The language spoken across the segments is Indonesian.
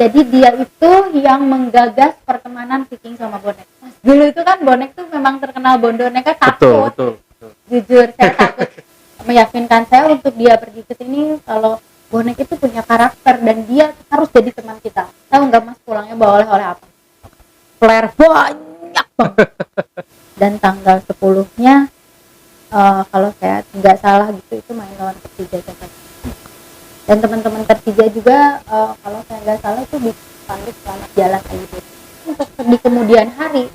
Jadi dia itu yang menggagas pertemanan Viking sama bonek. Mas, dulu itu kan bonek tuh memang terkenal bondoneknya takut. Betul. Jujur saya takut meyakinkan saya untuk dia pergi ke sini kalau bonek itu punya karakter dan dia harus jadi teman kita. Tahu nggak Mas pulangnya bawa oleh-oleh apa? Flare banyak banget. Dan tanggal 10-nya kalau saya nggak salah gitu itu main lawan Persija Jakarta. Dan teman-teman Persija juga kalau saya nggak salah itu dipanggil selamat jalan gitu. Untuk di kemudian hari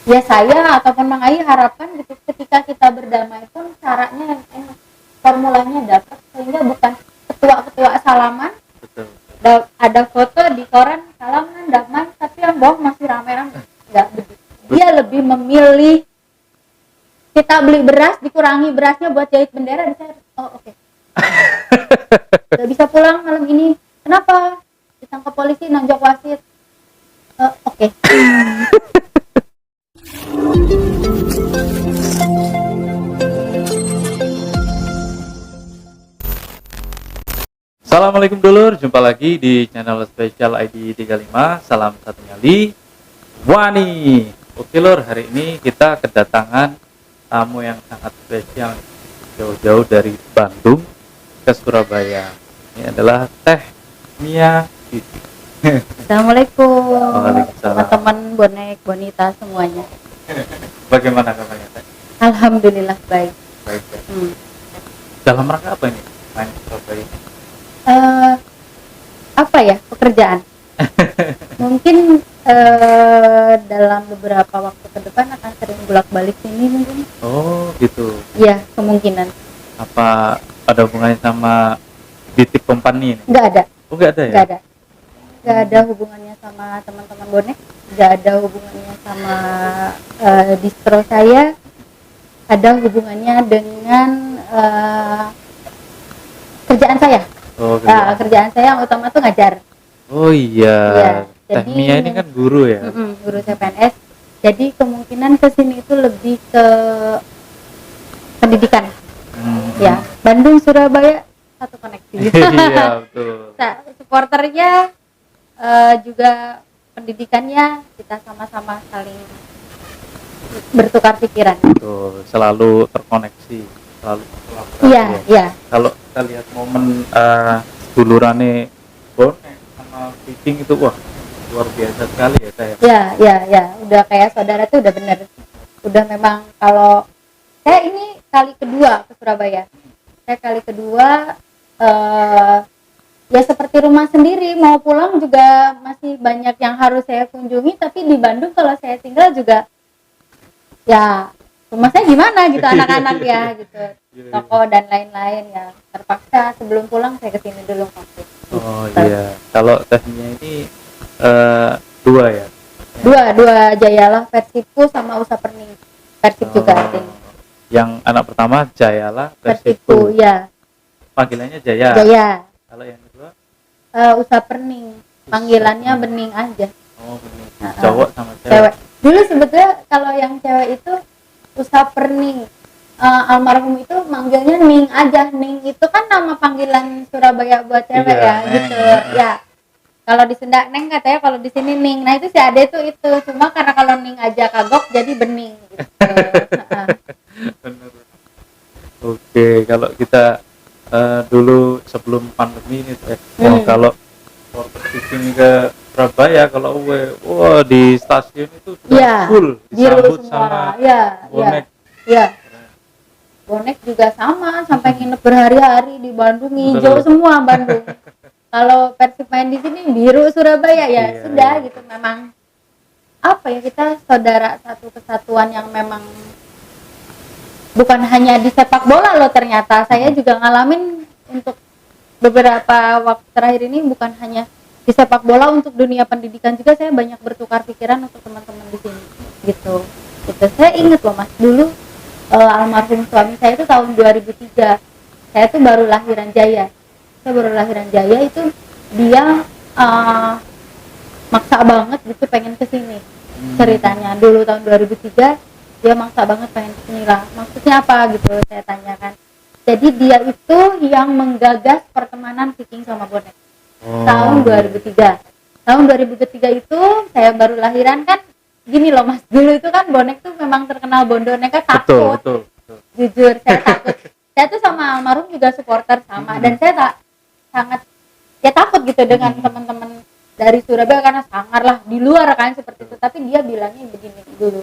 ya saya ataupun Mang Ai harapkan gitu, ketika kita berdamai pun caranya yang enak, formulanya dapat sehingga bukan ketua-ketua salaman. Betul. Ada foto di koran salaman damai tapi yang bawah masih rame-rame, nggak begitu. Dia lebih memilih kita beli beras dikurangi berasnya buat jahit bendera dan saya oke. Gak bisa pulang malam ini. Kenapa? Ditangkap polisi nonjok wasit. Oke. Assalamualaikum dulur, jumpa lagi di channel spesial ID 35. Salam satu nyali Wani. Oke lur, hari ini kita kedatangan tamu yang sangat spesial, jauh-jauh dari Bandung ke Surabaya. Ini adalah Teh Mia. Assalamualaikum. Waalaikumsalam. Teman-teman bonek bonita semuanya. Bagaimana kabarnya Teh? Alhamdulillah baik. Baik ya. Dalam rangka apa ini main ke Surabaya? Apa ya pekerjaan? Mungkin dalam beberapa waktu ke depan akan sering bolak-balik sini mungkin. Oh gitu. Iya kemungkinan. Apa ada hubungannya sama Bitik Company ini? Nggak ada. Oh nggak ada ya? Nggak ada hubungannya sama teman-teman bonek. Nggak ada hubungannya sama distro saya. Ada hubungannya dengan kerjaan saya. Oh, kerjaan saya yang utama tuh ngajar. Oh iya. Teh Jadi Mia ini kan guru ya. Guru CPNS. Jadi kemungkinan kesini itu lebih ke pendidikan. Ya, Bandung Surabaya satu koneksi. Iya betul. Nah, supporternya juga pendidikannya kita sama-sama saling bertukar pikiran. Betul, selalu terkoneksi, selalu kolaborasi. Iya, iya. Kalau kita lihat momen dulurane bonek sama Viking itu wah luar biasa sekali ya saya. Ya, udah kayak saudara tuh udah bener. Udah memang kalau saya ini kali kedua ke Surabaya. Saya kali kedua ya seperti rumah sendiri, mau pulang juga masih banyak yang harus saya kunjungi, tapi di Bandung kalau saya tinggal juga ya rumah saya gimana gitu anak-anak ya gitu. Toko dan lain-lain ya terpaksa sebelum pulang saya kesini dulu waktu. Oh iya, kalau tehnya ini dua ya? Dua Jayalah Persibku sama Usaperning Persib juga artinya. Yang anak pertama Jayalah Persibku ya. Panggilannya Jaya. Kalau yang kedua Usaperning, panggilannya Bening aja. Oh Bening. Cowok sama Cewek. Dulu sebetulnya kalau yang cewek itu Usaperning. Almarhum itu manggilnya Ning aja. Ning itu kan nama panggilan Surabaya buat cewek ya Neng, gitu. Ya. Kalau di Sunda Neng katanya, kalau di sini Ning. Nah itu si Ade itu. Cuma karena kalau Ning aja kagok jadi Bening gitu. Bener. Oke, kalau kita dulu sebelum pandemi ini kalau Viking ke Surabaya kalau wah di stasiun itu sudah full disambut sama bonek. Ya. Bonek juga sama sampai nginep berhari-hari di Bandung, hijau semua Bandung. Kalau Persib main di sini biru Surabaya ya sudah gitu. Memang apa ya, kita saudara satu kesatuan yang memang bukan hanya di sepak bola loh ternyata. Saya juga ngalamin untuk beberapa waktu terakhir ini bukan hanya di sepak bola, untuk dunia pendidikan juga saya banyak bertukar pikiran untuk teman-teman di sini gitu. Saya ingat loh Mas, dulu almarhum suami saya itu tahun 2003. Saya tuh baru lahiran Jaya. Saya baru lahiran Jaya itu dia maksa banget gitu pengen kesini. Ceritanya dulu tahun 2003 dia maksa banget pengen kesini lah. Maksudnya apa gitu saya tanyakan. Jadi dia itu yang menggagas pertemanan Viking sama bonek. tahun 2003 itu saya baru lahiran kan. Gini loh Mas, dulu itu kan bonek tuh memang terkenal bondonnya kan takut. Betul. Jujur saya takut. Saya tuh sama almarhum juga supporter sama, dan saya tak sangat ya takut gitu dengan teman-teman dari Surabaya karena sangar lah di luar kan seperti itu. Tapi dia bilangnya begini dulu,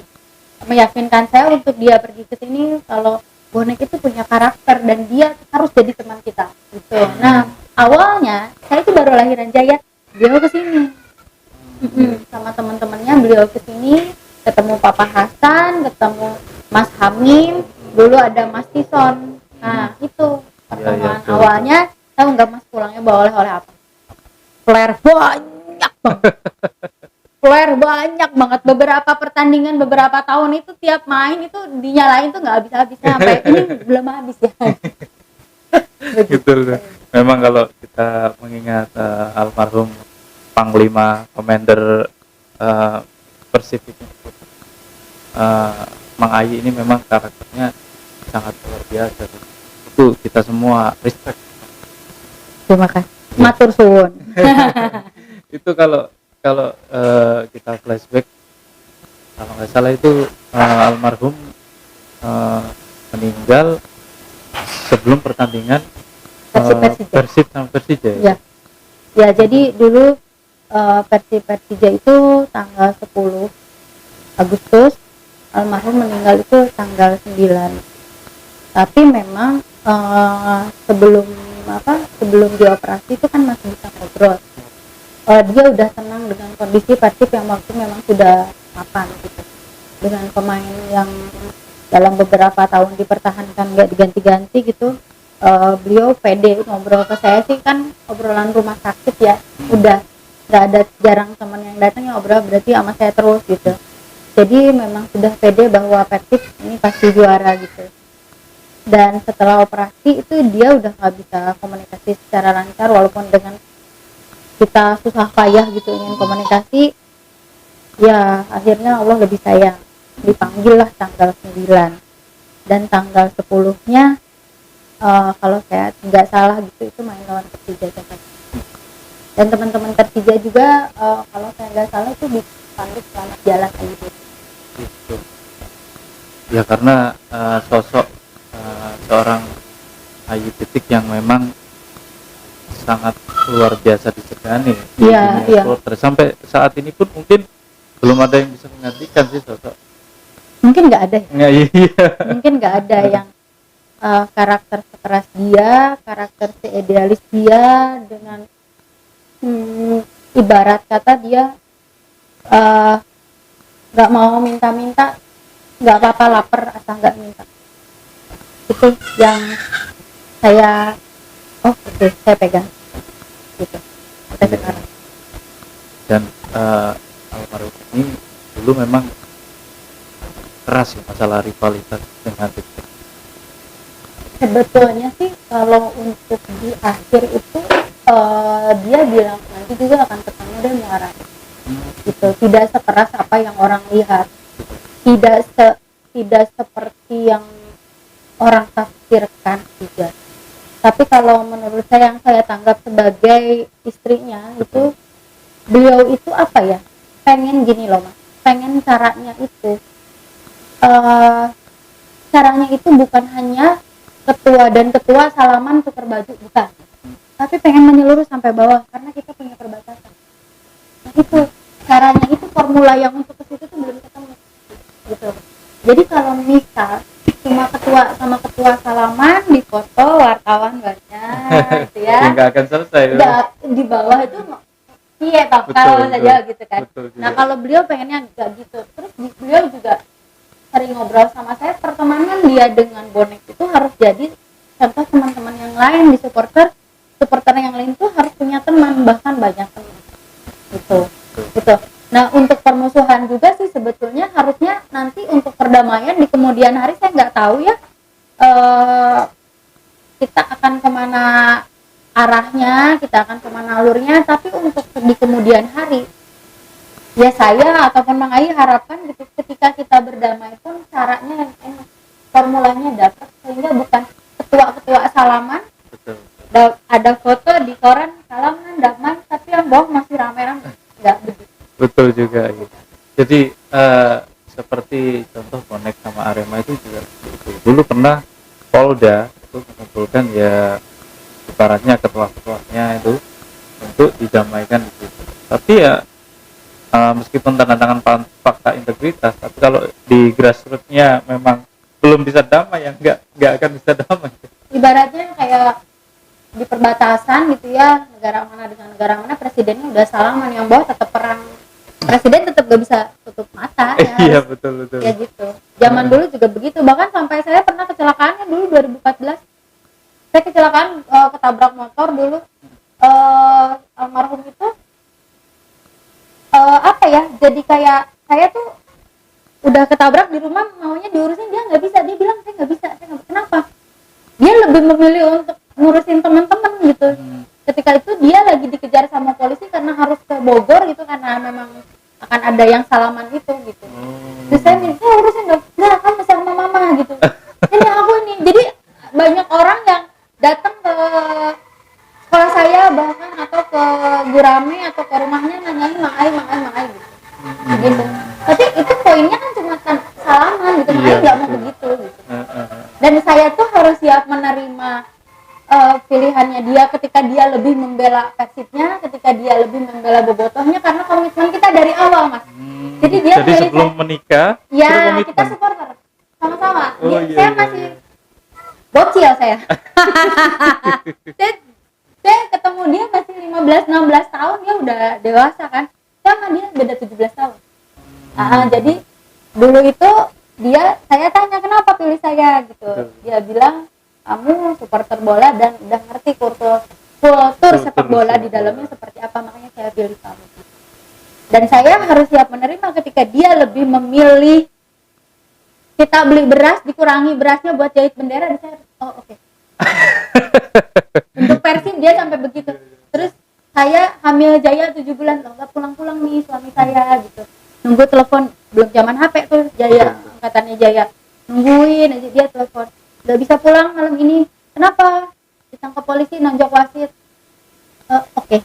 meyakinkan saya untuk dia pergi ke sini kalau bonek itu punya karakter dan dia harus jadi teman kita gitu. Nah awalnya saya itu baru lahiran Jaya, dia ke sini. Sama teman-temannya beliau kesini, ketemu Papa Hasan, ketemu Mas Hamim, dulu ada Mas Tison. Nah itu pertemuan awalnya. Tahu nggak Mas pulangnya bawa oleh-oleh apa? Flare banyak banget. Beberapa pertandingan beberapa tahun itu tiap main itu dinyalain tuh nggak habis-habisnya sampai ini belum habis ya. Gitu. Memang kalau kita mengingat almarhum Panglima Commander Persib ini, Mang Ayi ini memang karakternya sangat luar biasa. Itu kita semua respect. Terima kasih. Matur suwun. Itu kalau kita flashback, kalau nggak salah itu almarhum meninggal sebelum pertandingan Persib sama Persija ya? Ya jadi dulu Persija itu tanggal 10 Agustus, almarhum meninggal itu tanggal 9. Tapi memang sebelum dioperasi itu kan masih bisa ngobrol. Dia udah tenang dengan kondisi Persib yang waktu memang sudah mapan gitu. Dengan pemain yang dalam beberapa tahun dipertahankan nggak diganti-ganti gitu. Beliau pede ngobrol ke saya sih kan obrolan rumah sakit ya, udah nggak ada, jarang teman yang datang yang ngobrol berarti sama saya terus gitu. Jadi memang sudah pede bahwa Persib ini pasti juara gitu. Dan setelah operasi itu dia udah nggak bisa komunikasi secara lancar, walaupun dengan kita susah payah gitu ingin komunikasi, ya akhirnya Allah lebih sayang, dipanggil lah tanggal 9 dan tanggal 10-nya kalau saya nggak salah gitu itu main lawan Persija Jakarta. Dan teman-teman Persija juga kalau saya nggak salah itu dipanggil selamat jalan gitu. Ya karena sosok seorang Ayu Titik yang memang sangat luar biasa disegani di dunia supporter. Sampai saat ini pun mungkin belum ada yang bisa menggantikan sih sosok. Mungkin nggak ada. Iya. Mungkin nggak ada yang karakter sekeras dia, karakter seidealis dia, dengan ibarat kata dia nggak mau minta-minta, nggak apa-apa lapar asal nggak minta. Itu yang saya saya pegang gitu sampai sekarang. Dan almarhum ini dulu memang keras ya masalah rivalitas dengan Persib. Sebetulnya sih kalau untuk di akhir itu dia bilang nanti juga akan ketemu dan marah gitu, tidak sekeras apa yang orang lihat, tidak seperti yang orang tafsirkan juga. Tapi kalau menurut saya yang saya tanggap sebagai istrinya itu, beliau itu apa ya, pengen gini loh Mas, pengen caranya itu bukan hanya ketua dan ketua salaman tukar baju, bukan, tapi pengen menyeluruh sampai bawah karena kita punya perbatasan. Nah itu caranya, itu formula yang untuk ke situ tuh belum ketemu gitu. Jadi kalau misal cuma ketua sama ketua salaman di foto wartawan banyak gitu ya, nggak akan selesai di bawah itu iya bakal saja gitu kan. Nah kalau beliau pengennya nggak gitu. Terus beliau juga sering ngobrol sama saya, pertemanan dia dengan bonek itu harus jadi contoh teman-teman yang lain di supporter yang lain tuh harus punya teman, bahkan banyak teman gitu. Nah untuk permusuhan juga sih sebetulnya harusnya nanti untuk perdamaian di kemudian hari, saya nggak tahu ya kita akan kemana arahnya, kita akan kemana alurnya, tapi untuk di kemudian hari ya saya ataupun Mang Ayi harapkan gitu, ketika kita berdamai pun caranya yang enak, formulanya dapat, sehingga bukan ketua salaman, ada foto di koran salaman damai tapi yang bawah masih rame-rame. Enggak begitu. Betul juga gitu. Jadi seperti contoh bonek sama Arema itu juga gitu. Dulu pernah Polda itu mengumpulkan ya ibaratnya ketua-ketuanya itu untuk didamaikan di situ. Tapi ya meskipun tanda tangan fakta integritas, tapi kalau di grassrootsnya memang belum bisa damai, ya nggak akan bisa damai. Ibaratnya kayak di perbatasan gitu ya, negara mana dengan negara mana, presidennya udah salaman, yang bawah tetap perang. Presiden tetap gak bisa tutup mata ya. Iya, betul. Ya gitu. Zaman dulu juga begitu. Bahkan sampai saya pernah kecelakaannya dulu 2014. Saya kecelakaan ketabrak motor dulu. Almarhum itu apa ya? Jadi kayak saya tuh udah ketabrak di rumah, maunya diurusin, dia nggak bisa. Dia bilang saya nggak bisa. Kenapa? Dia lebih memilih untuk ngurusin teman-teman gitu. Ketika itu dia lagi dikejar sama polisi karena harus ke Bogor gitu, karena memang akan ada yang salaman itu gitu. Terus saya urusin dong, nah kamu sama mama gitu. Ini aku ini. Jadi banyak orang yang datang ke sekolah saya bahkan, atau ke Gurame atau ke rumahnya nanyain Mak Ai gitu. Gitu. Tapi itu poinnya kan cuma salaman gitu, makanya nggak mau begitu gitu. Dan saya tuh harus siap menerima pilihannya dia ketika dia lebih membela Persibnya, ketika dia lebih membela bobotohnya, karena komitmen kita dari awal, Mas. Jadi sebelum menikah ya kita supporter sama-sama. Saya masih bocil saya. saya ketemu dia masih 15-16 tahun, dia udah dewasa kan. Sama dia beda 17 tahun. Jadi dulu itu saya tanya kenapa pilih saya gitu. Dia bilang kamu supporter bola dan udah ngerti kultur sepak bola di dalamnya seperti apa, makanya saya pilih kamu. Dan saya harus siap menerima ketika dia lebih memilih kita beli beras, dikurangi berasnya buat jahit bendera, dan saya oke. Untuk Persib dia sampai begitu. Terus saya hamil Jaya 7 bulan, loh nggak pulang-pulang nih suami saya gitu. Nunggu telepon, belum zaman HP tuh Jaya, angkatannya Jaya. Nungguin aja dia telepon. Gak bisa pulang malam ini. Kenapa? Ditangkap polisi, nonjok wasit. Oke.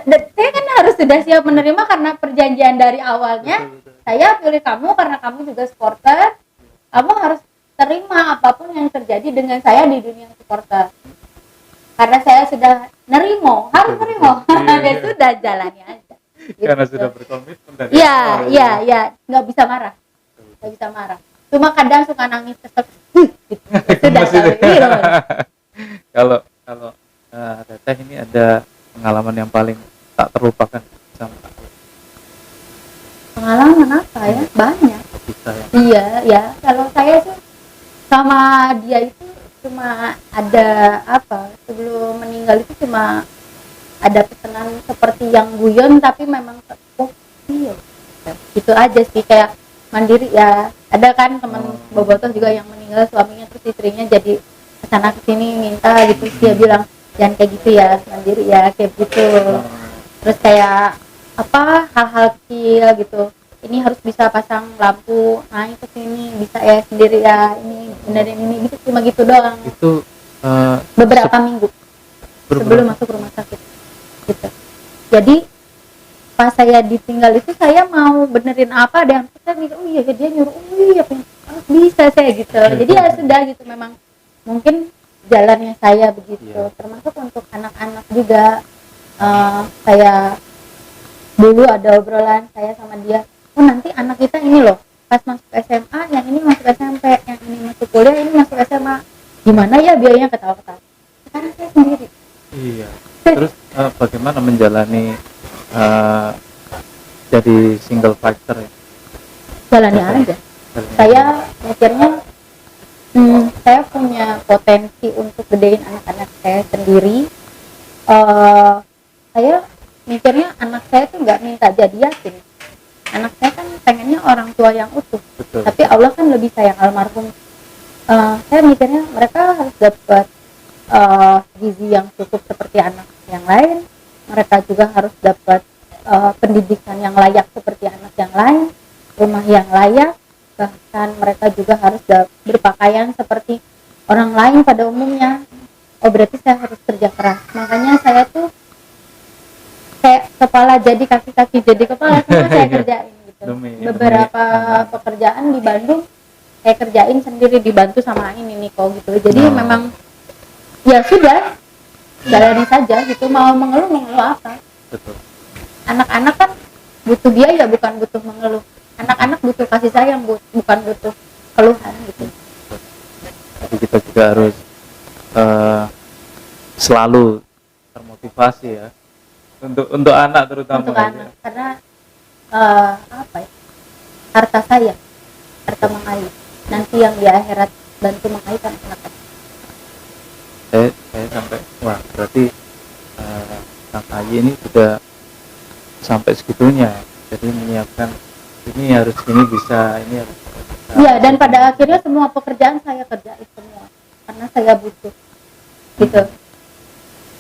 Saya kan harus sudah siap menerima karena perjanjian dari awalnya. Saya pilih kamu karena kamu juga supporter. Kamu harus terima apapun yang terjadi dengan saya di dunia supporter. Karena saya sudah harus nerimo. Ya sudah, jalani aja. Karena sudah berkomitmen dari awal. Iya, nggak bisa marah. Cuma kadang suka nangis kesel gitu. Sudah kalau Teteh ini ada pengalaman yang paling tak terlupakan sama pengalaman apa ya? Banyak. Iya ya, kalau saya sih sama dia itu cuma ada sebelum meninggal itu cuma ada pesanan seperti yang guyon, tapi memang iya gitu aja sih, kayak mandiri ya. Ada kan teman bobotoh juga yang meninggal suaminya, terus istrinya jadi kesana kesini minta gitu, dia bilang jangan kayak gitu ya, mandiri ya kayak gitu. Terus kayak hal-hal kecil gitu, ini harus bisa pasang lampu naik ke sini, bisa ya sendiri ya, ini benerin ini gitu, cuma gitu doang. Itu beberapa minggu sebelum masuk rumah sakit gitu. Jadi pas saya ditinggal itu, saya mau benerin apa, ada yang saya mikir dia nyuruh, bisa saya gitu. Jadi ya sudah gitu, memang mungkin jalannya saya begitu. Termasuk untuk anak-anak juga, saya dulu ada obrolan saya sama dia, nanti anak kita ini loh pas masuk SMA, yang ini masuk SMP, yang ini masuk kuliah, ini masuk SMA, gimana ya biayanya, ketawa-ketawa. Sekarang saya sendiri. Iya. Terus bagaimana menjalani jadi single fighter ya? Jalani aja. Saya mikirnya saya punya potensi untuk gedein anak-anak saya sendiri. Saya mikirnya anak saya tuh nggak minta jadi yatim. Anak saya kan pengennya orang tua yang utuh. Betul. Tapi Allah kan lebih sayang almarhum. Saya mikirnya mereka harus dapat gizi yang cukup seperti anak yang lain. Mereka juga harus dapat pendidikan yang layak seperti anak yang lain, rumah yang layak, bahkan mereka juga harus berpakaian seperti orang lain pada umumnya. Berarti saya harus kerja keras. Makanya saya tuh kayak kepala jadi kaki jadi kepala semua saya kerjain gitu. Beberapa pekerjaan di Bandung saya kerjain sendiri dibantu sama ini Niko gitu. Jadi memang ya sudah jalani saja gitu, mau mengeluh apa. Betul. Anak-anak kan butuh biaya bukan butuh mengeluh. Anak-anak butuh kasih sayang bukan butuh keluhan gitu. Jadi kita juga harus selalu termotivasi ya untuk anak terutama untuk anak karena apa ya, harta saya, harta mengayuh, nanti yang di akhirat bantu mengayuhkan anak. Saya sampai wah berarti Kang Ayi ini sudah sampai segitunya, jadi menyiapkan ini harus ini bisa ini harus iya, dan pada akhirnya semua pekerjaan saya kerjain semua karena saya butuh gitu.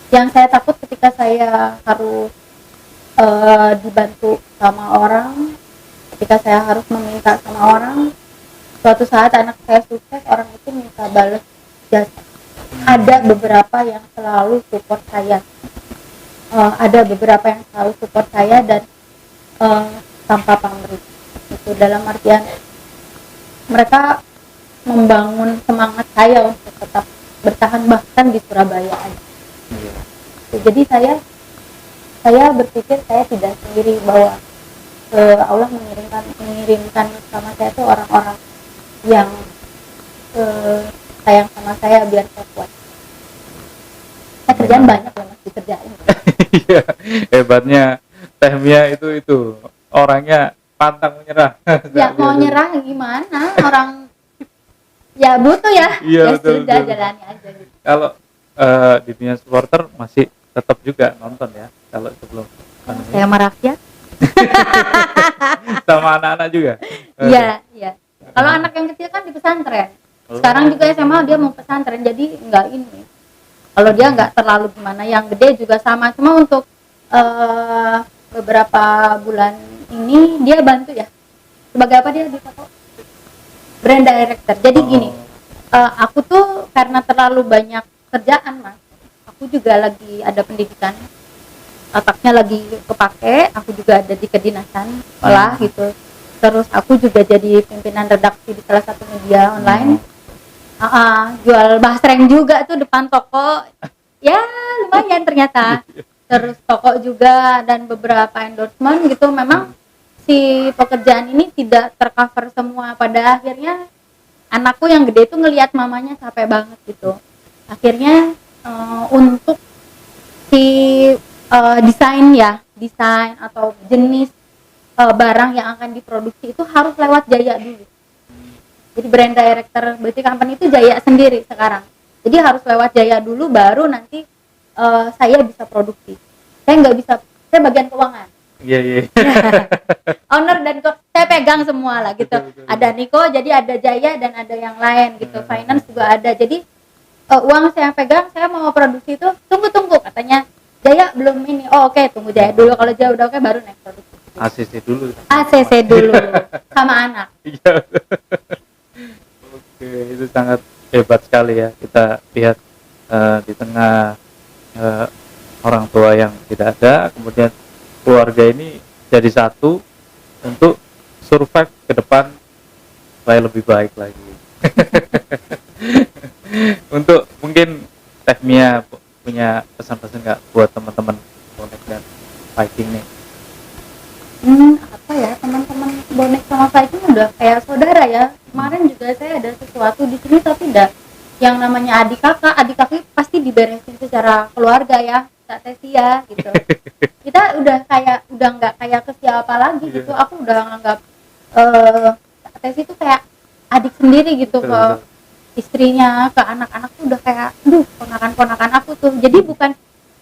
Yang saya takut ketika saya harus dibantu sama orang, ketika saya harus meminta sama orang, suatu saat anak saya sukses, orang itu minta balas jasa. Ada beberapa yang selalu support saya, dan tanpa pamrih. Itu dalam artian mereka membangun semangat saya untuk tetap bertahan bahkan di Surabaya aja. Jadi saya berpikir saya tidak sendiri, bahwa Allah mengirimkan sama saya itu orang-orang yang sayang sama saya biar saya kuat. Saya kerjaan banyak ya Mas dikerjain. Iya, hebatnya Teh Mia itu orangnya pantang menyerah. Ya mau nyerah gimana, orang ya butuh ya. Iya, ya betul, sudah betul. jalani aja gitu. Kalau di dunia supporter masih tetap juga nonton ya kalau sebelum pandemi. Saya merakyat. Sama anak-anak juga. Iya. Kalau anak yang kecil kan di pesantren. Sekarang juga SMA dia mau pesantren, jadi enggak ini. Kalau dia enggak terlalu gimana, yang gede juga sama. Cuma untuk beberapa bulan ini dia bantu ya. Sebagai apa dia di toko? Brand director. Jadi gini, aku tuh karena terlalu banyak kerjaan Mas. Aku juga lagi ada pendidikan, otaknya lagi kepake. Aku juga ada di kedinasan sekolah gitu. Terus aku juga jadi pimpinan redaksi di salah satu media online. Jual basreng juga tuh depan toko. Ya lumayan ternyata. Terus toko juga dan beberapa endorsement gitu. Memang si pekerjaan ini tidak tercover semua. Pada akhirnya anakku yang gede itu ngelihat mamanya capek banget gitu. Akhirnya untuk si desain atau jenis barang yang akan diproduksi itu harus lewat Jaya dulu. Jadi brand director beauty company itu Jaya sendiri sekarang. Jadi harus lewat Jaya dulu, baru nanti saya bisa produksi. Saya nggak bisa, saya bagian keuangan. Iya. Owner dan saya pegang semua lah gitu. Betul. Ada Niko, jadi ada Jaya dan ada yang lain gitu. Finance juga ada. Jadi uang saya pegang, saya mau produksi itu tunggu katanya Jaya belum ini. Oh oke, tunggu Jaya dulu. Kalau Jaya udah oke baru naik produksi. ACC dulu sama anak. Iya. Oke, itu sangat hebat sekali ya. Kita lihat di tengah orang tua yang tidak ada, kemudian keluarga ini jadi satu untuk survive ke depan supaya lebih baik lagi. Untuk mungkin Teh Mia punya pesan-pesan nggak buat teman-teman bonek dan fighting nih? Apa ya, teman-teman bonek sama fighting udah kayak saudara ya. Kemarin juga saya ada sesuatu di sini tapi udah yang namanya adik kakak pasti diberesin secara keluarga ya, Kak Tesia gitu. Kita udah nggak kayak ke siapa lagi gitu. Aku udah nganggap Kak Tesi itu kayak adik sendiri gitu. Ke istrinya, ke anak-anak tuh udah kayak ponakan-ponakan aku tuh. Jadi bukan,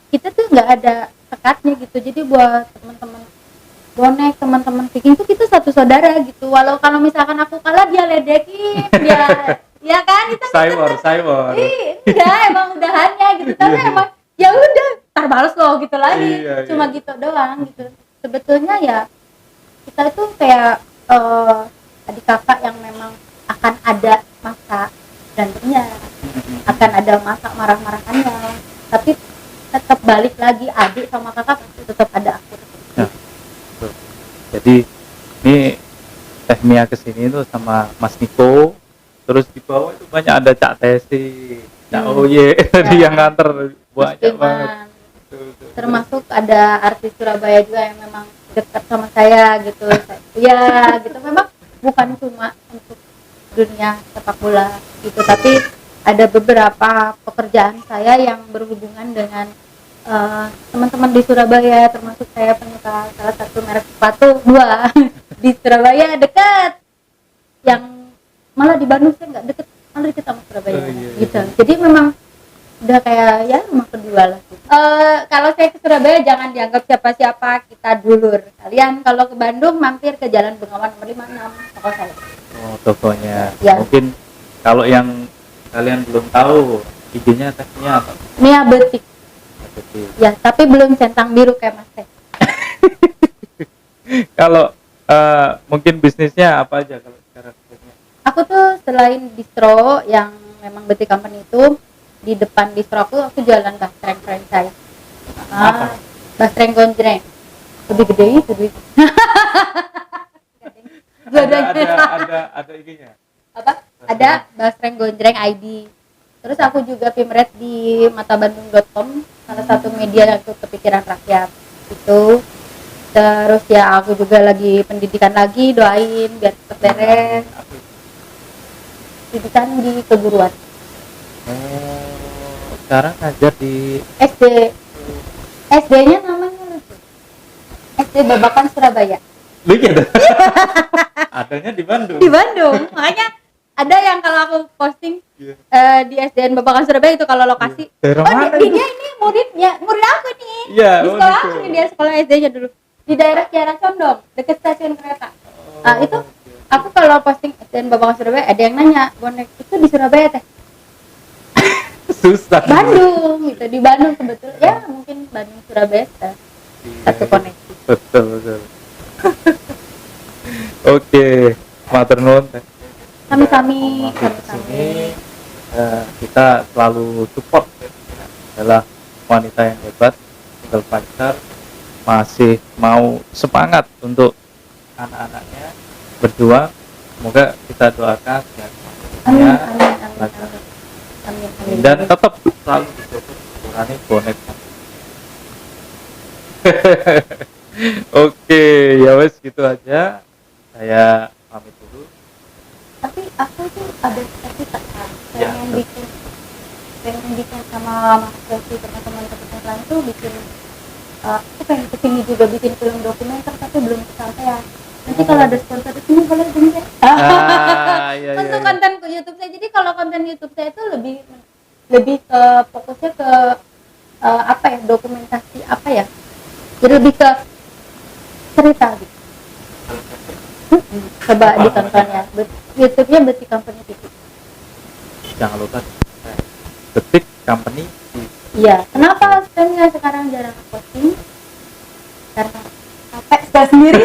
kita tuh nggak ada sekatnya gitu. Jadi buat teman-teman bonek, teman-teman bikin tuh kita satu saudara gitu. Walau kalau misalkan aku kalah dia ledekin, dia ya kan itu Cywar. Enggak, emang udahannya gitu. Tapi emang ya udah, tar balas loh gitu lagi. Cuma gitu doang gitu. Sebetulnya ya kita itu kayak adik kakak yang memang akan ada masa berantemnya, akan ada masa marah-marahannya. Tapi tetap balik lagi, adik sama kakak pasti tetap ada aku. Nah, betul. Jadi ini Teh Mia kesini tuh sama Mas Niko, terus di bawah itu banyak ada Cak Tesi, Cak Oye, tadi yang nganter banyak banget. Termasuk ada artis Surabaya juga yang memang dekat sama saya gitu. Ya gitu, memang bukan cuma untuk dunia sepak bola gitu, tapi ada beberapa pekerjaan saya yang berhubungan dengan teman-teman di Surabaya, termasuk saya penyuka salah satu merek sepatu dua di Surabaya dekat, yang malah di Bandung saya nggak deket, malah deket sama Surabaya gitu. Jadi memang udah kayak ya rumah kedua lah gitu. Kalau saya ke Surabaya jangan dianggap siapa-siapa, kita dulur. Kalian kalau ke Bandung mampir ke Jalan Bengawan nomor 56, toko saya. Oh, tokonya. Ya. Mungkin kalau yang kalian belum tahu, IG-nya Tehnya apa? Mia Betik. Betik. Ya, tapi belum centang biru kayak Mas Teh. Kalau mungkin bisnisnya apa aja kalau sekarang? Aku tuh selain distro yang memang Betik Company itu, di depan distro aku jualan bastreng franchise. Bastreng gonjreng. Lebih gede itu duit. ada IG-nya. Apa? Ada bastreng gonjreng ID. Terus aku juga pimret di matabandung.com, salah satu media untuk kepikiran rakyat itu. Terus ya aku juga lagi pendidikan lagi, doain biar cepat beres. Pendidikan di keguruan. Sekarang ngajar di SD. SD-nya namanya lucu. SD Babakan Surabaya. Lihat. Adanya di Bandung. Di Bandung. Makanya ada yang kalau aku posting di SDN Babakan Surabaya itu kalau lokasi. Dia ini murid aku nih. Di sekolah aku nih, dia sekolah SD-nya dulu. Di daerah Kiara Condong, dekat stasiun kereta. Itu aku kalau posting SDN Babakan Surabaya ada yang nanya, bonek itu di Surabaya Teh? Susah. Bandung gitu, di Bandung kebetulan ya, mungkin Bandung Surabaya satu koneksi. Betul. Oke, matur nuwun. Kami kita selalu support, adalah wanita yang hebat, single pacar, masih mau semangat untuk anak-anaknya berjuang. Semoga kita doakan ya. Amin. Dan tetap selalu mengurangi bonek. Oke, ya wes gitu aja. Saya pamit dulu. Tapi aku tuh ada cita-cita kan, pengen bikin sama Mas Desi, teman-teman lain tuh bikin. Aku pengen kesini juga bikin film dokumenter, tapi belum kesampaian. Nanti kalau ada sponsor di sini boleh dengar. Untuk konten ke YouTube saya. Jadi kalau konten YouTube saya itu lebih ke fokusnya ke dokumentasi Jadi lebih ke cerita gitu. Coba ditonton ya. YouTube-nya Betik Company TV. Jangan lupa Betik Company TV. Iya. Kenapa sebenarnya sekarang jarang posting? Karena capek saya sendiri.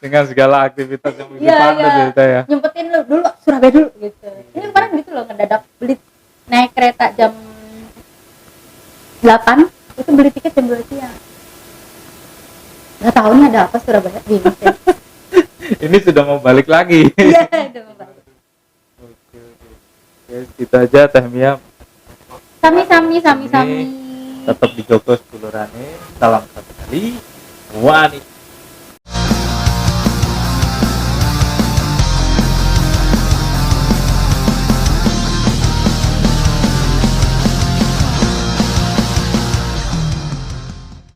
Dengan segala aktivitas yang begitu padat ya. Nyempetin dulu Surabaya dulu gitu. Ini kemarin gitu loh, ngedadak beli naik kereta jam 8, itu beli tiket jam 2 siang. Nggak tahu nih ada apa Surabaya, bingung ya. Ini sudah mau balik lagi. Iya, udah mau balik. Oke. Ya, kita aja Teh Mia. Sami. Tetap di Jogos Bulurane. Salam satu kali. Wani.